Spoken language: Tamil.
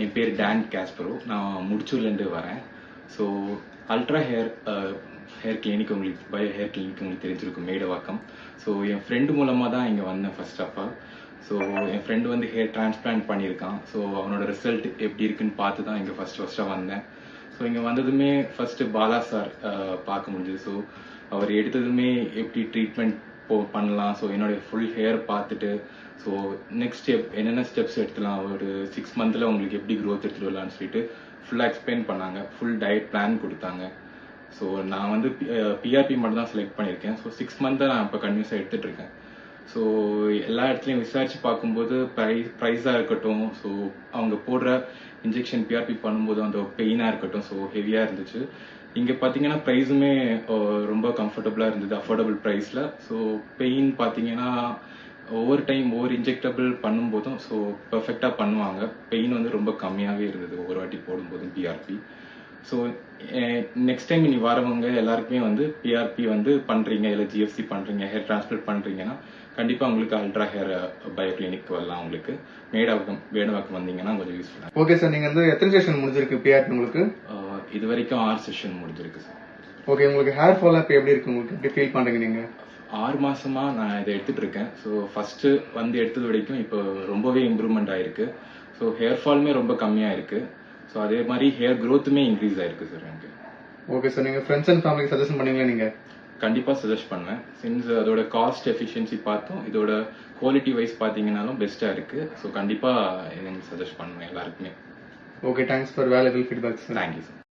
என் பேர் டான் காஸ்பரோ. நான் முடிச்சூர்லேருந்து வரேன். So ultra hair clinic bio hair clinic உங்களுக்கு தெரிஞ்சிருக்கும், மேடவாக்கம். ஸோ என் ஃப்ரெண்டு மூலமாக தான் இங்கே வந்தேன் ஃபர்ஸ்ட் ஆஃப் ஆல். ஸோ என் ஃப்ரெண்டு வந்து ஹேர் டிரான்ஸ்பிளான்ட் பண்ணியிருக்கான். ஸோ அவனோட ரிசல்ட் எப்படி இருக்குன்னு பார்த்து தான் இங்கே ஃபர்ஸ்ட்டாக வந்தேன். ஸோ இங்கே வந்ததுமே ஃபர்ஸ்ட் பாலா சார் பார்க்க முடிஞ்சது. ஸோ அவர் எடுத்ததுமே எப்படி ட்ரீட்மெண்ட் பண்ணலாம், ஸோ என்னுடைய ஃபுல் ஹேர் பார்த்துட்டு ஸோ நெக்ஸ்ட் ஸ்டெப் என்னென்ன ஸ்டெப்ஸ் எடுத்துலாம், ஒரு 6 மந்த்தில் உங்களுக்கு எப்படி க்ரோத் எடுத்துட்டு வரலான்னு சொல்லிட்டு ஃபுல்லாக எக்ஸ்பிளைன் பண்ணாங்க. ஃபுல் டயட் பிளான் கொடுத்தாங்க. ஸோ நான் வந்து பிஆர்பி மட்டும் தான் செலக்ட் பண்ணியிருக்கேன். ஸோ 6 மந்த்தை நான் இப்போ கன்யூஸாக எடுத்துட்டு இருக்கேன். ஸோ எல்லா இடத்துலையும் விசாரிச்சு பார்க்கும்போது ப்ரைஸாக இருக்கட்டும், ஸோ அவங்க போடுற இன்ஜெக்ஷன் பிஆர்பி பண்ணும்போது அந்த பெயினாக இருக்கட்டும், ஸோ ஹெவியாக இருந்துச்சு. இங்கே பார்த்தீங்கன்னா ப்ரைஸுமே ரொம்ப கம்ஃபர்டபுளாக இருந்தது, அஃபோர்டபுள் ப்ரைஸில். ஸோ பெயின் பார்த்தீங்கன்னா ஒவ்வொரு இன்ஜெக்டபிள் பண்ணும்போதும் ஸோ பெர்ஃபெக்டாக பண்ணுவாங்க. பெயின் வந்து ரொம்ப கம்மியாகவே இருந்தது ஒவ்வொரு வாட்டி போடும்போதும் பிஆர்பி. ஸோ நெக்ஸ்ட் டைம் இனி வரவங்க எல்லாருக்குமே வந்து பிஆர்பி வந்து பண்ணுறீங்க, இல்லை ஜிஎஃப்சி பண்ணுறீங்க, ஹேர் டிரான்ஸ்பிளான்ட் பண்ணுறீங்கன்னா கண்டிப்பாக உங்களுக்கு அல்ட்ரா ஹேர் பயோ கிளினிக் வரலாம். உங்களுக்கு மேடவாக்கம் வந்தீங்கன்னா கொஞ்சம் யூஸ்ஃபுல்லாக. ஓகே சார், நீங்கள் வந்து எத்தனை செஷன் முடிஞ்சிருக்கு பிஆர்பி உங்களுக்கு? இது வரைக்கும் 6 செஷன் முடிஞ்சிருக்கு சார். ஓகே, உங்களுக்கு ஹேர் ஃபால் இப்போ எப்படி இருக்கு, உங்களுக்கு எப்படி ஃபீல் பண்ணுறீங்க நீங்கள்? 6 மாசமா நான் இதை எடுத்துட்டு இருக்கேன். ஸோ ஃபர்ஸ்ட் வந்து எடுத்தது வரைக்கும் இப்போ ரொம்பவே இம்ப்ரூவ்மெண்ட் ஆயிருக்கு. ஸோ ஹேர் ஃபாலுமே ரொம்ப கம்மியா இருக்கு. ஸோ அதே மாதிரி ஹேர் க்ரோத்துமே இன்க்ரீஸ் ஆயிருக்கு சார் எனக்கு. ஓகே சார், நீங்க ஃப்ரெண்ட்ஸ் அண்ட் ஃபேமிலிக்கு சஜஷன் பண்ணீங்களா? நீங்க கண்டிப்பா சஜஸ்ட் பண்ணுவேன். சின்ஸ் அதோட காஸ்ட் எஃபிஷியன்சி பார்த்தோம், இதோட குவாலிட்டி வைஸ் பார்த்தீங்கன்னாலும் பெஸ்டா இருக்கு. ஸோ கண்டிப்பா இதை சஜஸ்ட் பண்ணுவேன் எல்லாருக்குமே. Okay, thanks for valuable feedback sir. Thank you sir.